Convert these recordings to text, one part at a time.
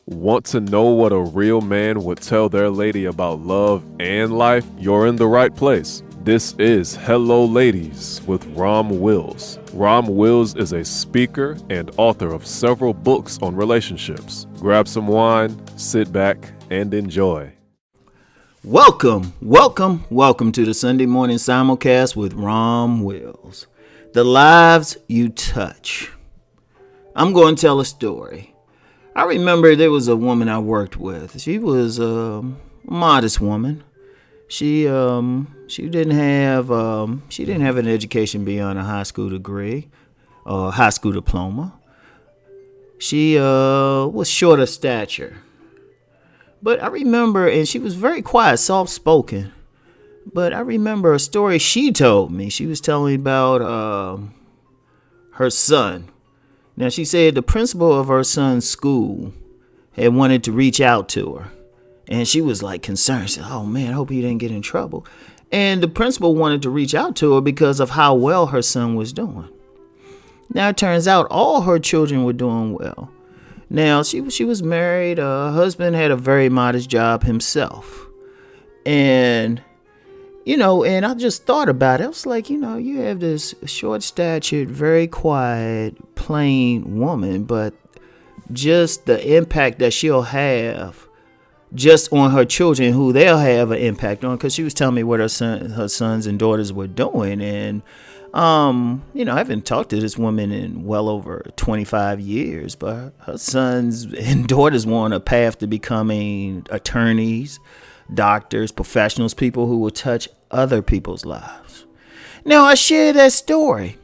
Want to know what a real man would tell their lady about love and life? You're in the right place. This is Hello Ladies with Rom Wills. Rom Wills is a speaker and author of several books on relationships. Grab some wine, sit back, and enjoy. Welcome to the Sunday morning simulcast with Rom Wills. The lives you touch. I'm going to tell a story. I remember there was a woman I worked with. She was a modest woman. She didn't have an education beyond a high school degree or high school diploma. She was short of stature. But I remember, and she was very quiet, soft-spoken. But I remember a story she told me. She was telling me about her son. Now, she said the principal of her son's school had wanted to reach out to her. And she was like concerned. She said, oh, man, I hope he didn't get in trouble. And the principal wanted to reach out to her because of how well her son was doing. Now, it turns out all her children were doing well. Now, she was married. Her husband had a very modest job himself. And, and I just thought about it. I was like, you have this short-statured, very quiet, plain woman, but just the impact that she'll have just on her children, who they'll have an impact on, because she was telling me what her sons and daughters were doing. And I haven't talked to this woman in well over 25 years, but her sons and daughters were on a path to becoming attorneys, doctors, professionals, people who will touch other people's lives. Now, I share that story.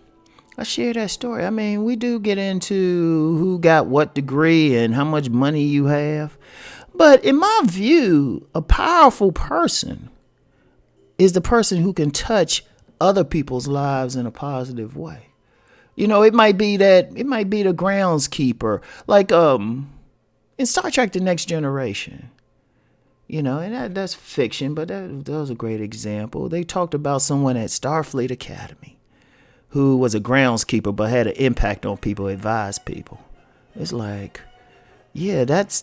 I mean, we do get into who got what degree and how much money you have. But in my view, a powerful person is the person who can touch other people's lives in a positive way. It might be the groundskeeper, like in Star Trek: The Next Generation. And that's fiction, but that was a great example. They talked about someone at Starfleet Academy who was a groundskeeper but had an impact on people, advised people. It's like, yeah, that's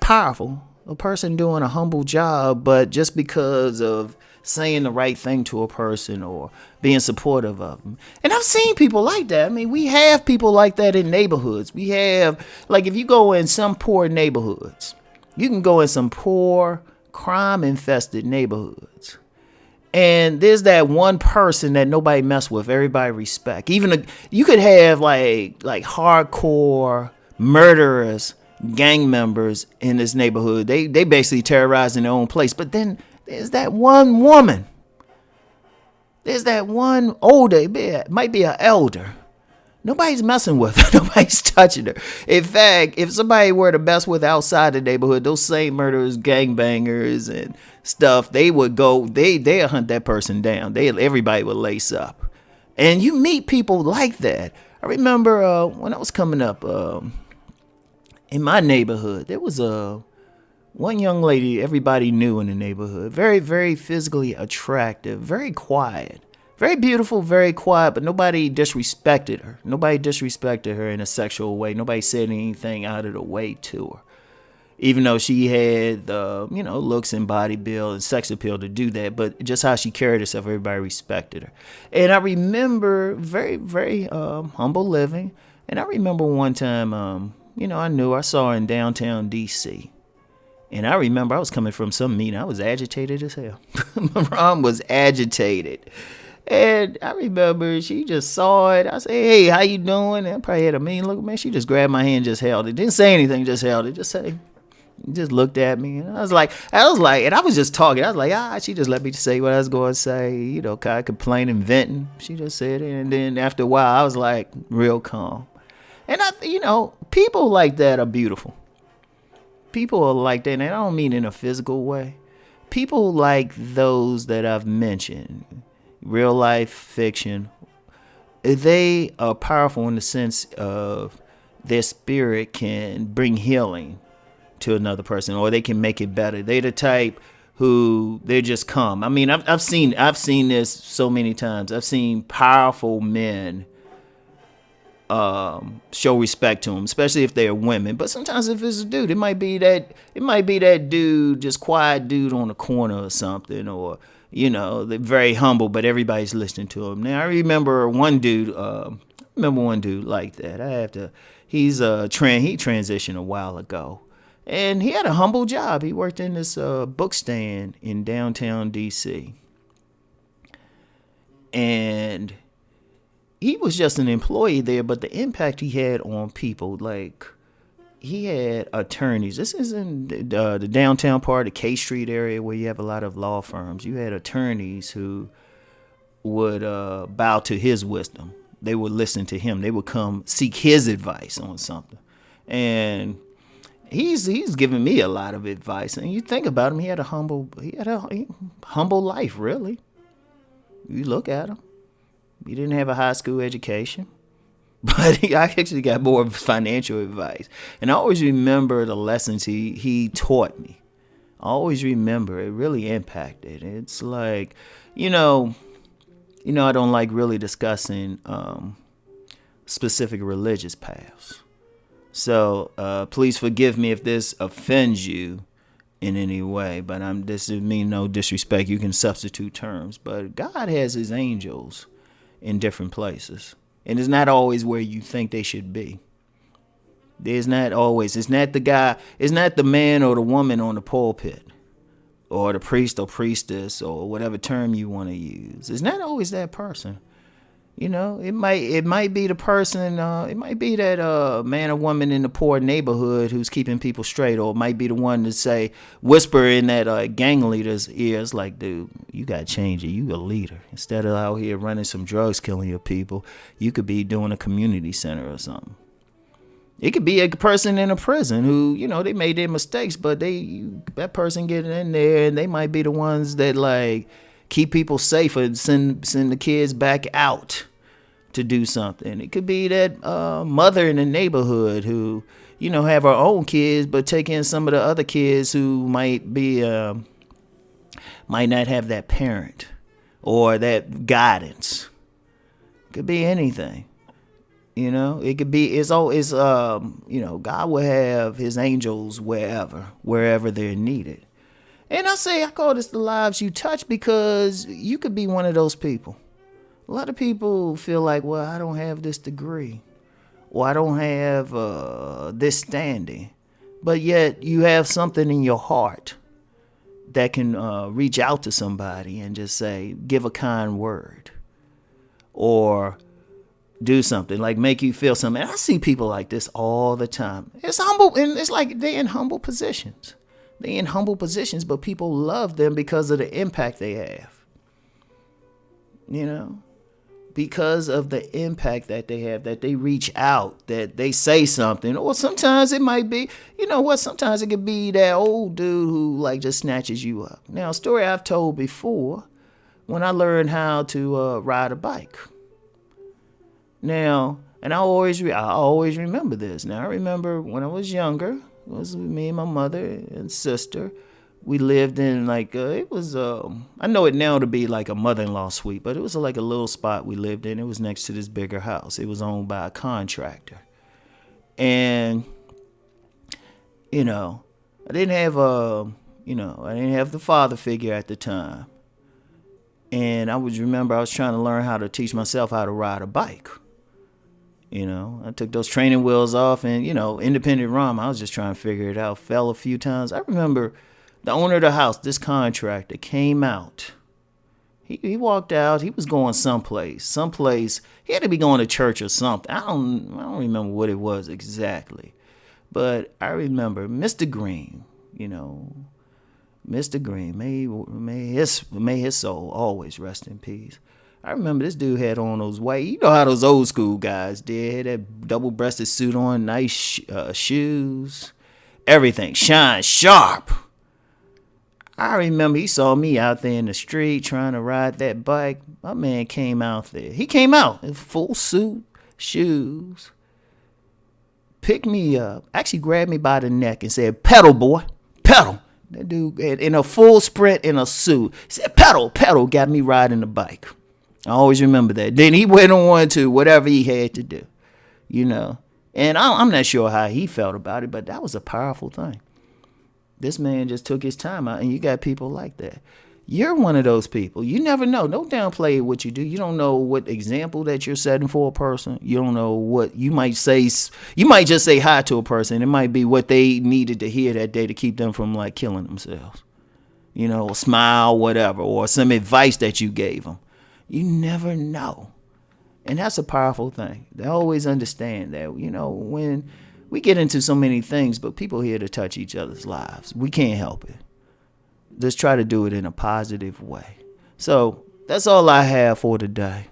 powerful. A person doing a humble job, but just because of saying the right thing to a person or being supportive of them. And I've seen people like that. I mean, we have people like that in neighborhoods. We have, like, if you go in some poor neighborhoods, you can go in some poor, crime-infested neighborhoods, and there's that one person that nobody mess with, everybody respect. You could have like hardcore murderers, gang members in this neighborhood. They basically terrorizing their own place. But then there's that one woman. There's that one older, it might be an elder. Nobody's messing with her. Nobody's touching her. In fact, if somebody were to mess with outside the neighborhood, those same murderers, gangbangers and stuff, they would go, they'll hunt that person down. Everybody would lace up. And you meet people like that. I remember when I was coming up in my neighborhood, there was one young lady everybody knew in the neighborhood. Very, very physically attractive, very quiet. Very beautiful, very quiet, but nobody disrespected her. Nobody disrespected her in a sexual way. Nobody said anything out of the way to her. Even though she had the, looks and body build and sex appeal to do that, but just how she carried herself, everybody respected her. And I remember very, very humble living. And I remember one time, I saw her in downtown D.C. And I remember I was coming from some meeting. I was agitated as hell. My mom was agitated. And I remember she just saw it. I said, hey, how you doing? And I probably had a mean look. Man, she just grabbed my hand, just held it. Didn't say anything, just held it. Just looked at me. And I was like, and I was just talking. I was like, she just let me say what I was going to say, kind of complaining, venting. She just said it. And then after a while, I was like real calm. And people like that are beautiful. People are like that. And I don't mean in a physical way. People like those that I've mentioned, real life, fiction, they are powerful in the sense of their spirit can bring healing to another person, or they can make it better. They're the type who they just come. I mean, I've seen this so many times. I've seen powerful men show respect to them, especially if they're women. But sometimes if it's a dude, it might be that dude, just quiet dude on the corner or something, or they're very humble, but everybody's listening to him. Now I remember one dude like that. He transitioned a while ago, and he had a humble job. He worked in this book stand in downtown DC, and he was just an employee there, but the impact he had on people, like, he had attorneys. This is in the downtown part of K Street area where you have a lot of law firms. You had attorneys who would bow to his wisdom. They would listen to him. They would come seek his advice on something. And he's given me a lot of advice. And you think about him, he had a humble life, really. You look at him. He didn't have a high school education, but I actually got more financial advice. And I always remember the lessons he taught me. I always remember it really impacted. It's like, I don't like really discussing specific religious paths. So please forgive me if this offends you in any way, but this doesn't mean no disrespect. You can substitute terms, but God has his angels in different places, and it's not always where you think they should be. It's not the man or the woman on the pulpit, or the priest or priestess, or whatever term you want to use. It's not always that person. It might be the person, it might be that man or woman in the poor neighborhood who's keeping people straight, or it might be the one to whisper in that gang leader's ears, like, dude, you got to change it. You a leader. Instead of out here running some drugs, killing your people, you could be doing a community center or something. It could be a person in a prison who, they made their mistakes, but that person getting in there, and they might be the ones that, like, keep people safe and send the kids back out to do something. It could be that mother in the neighborhood who, have her own kids, but take in some of the other kids who might not have that parent or that guidance. It could be anything. It could be, God will have his angels wherever they're needed. And I call this the lives you touch, because you could be one of those people. A lot of people feel like, well, I don't have this degree, or I don't have this standing, but yet you have something in your heart that can reach out to somebody and just give a kind word, or do something, like make you feel something. And I see people like this all the time. It's humble, and it's like they're in humble positions. But people love them because of the impact they have. Because of the impact that they have, that they reach out, that they say something. Or sometimes it might be, sometimes it could be that old dude who just snatches you up. Now, a story I've told before, when I learned how to ride a bike. Now, and I always remember this. Now, I remember when I was younger, it was me and my mother and sister. We lived in it was, I know it now to be like a mother-in-law suite, but it was like a little spot we lived in. It was next to this bigger house. It was owned by a contractor. And, I didn't have the father figure at the time. And I was trying to learn how to teach myself how to ride a bike. I took those training wheels off, and, independent Rom, I was just trying to figure it out. Fell a few times. I remember the owner of the house, this contractor, came out. He walked out. He was going someplace. He had to be going to church or something. I don't remember what it was exactly. But I remember Mr. Green, Mr. Green, may his soul always rest in peace. I remember this dude had on those white, how those old school guys did, that double-breasted suit on, nice shoes, everything, shine sharp. I remember he saw me out there in the street trying to ride that bike. My man came out there. He came out in full suit, shoes, picked me up, actually grabbed me by the neck and said, "Pedal, boy, pedal." That dude in a full sprint in a suit. He said, "Pedal, pedal," got me riding the bike. I always remember that. Then he went on to whatever he had to do. you know. And I'm not sure how he felt about it, but that was a powerful thing. This man just took his time out, and you got people like that. You're one of those people. You never know. Don't downplay what you do. You don't know what example that you're setting for a person. You don't know what you might say. You might just say hi to a person. It might be what they needed to hear that day to keep them from like killing themselves. You know, smile, whatever, or some advice that you gave them. You never know. And that's a powerful thing. They always understand that, you know, when we get into so many things, but people here to touch each other's lives. We can't help it. Just try to do it in a positive way. So that's all I have for today.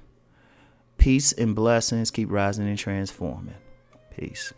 Peace and blessings. Keep rising and transforming. Peace.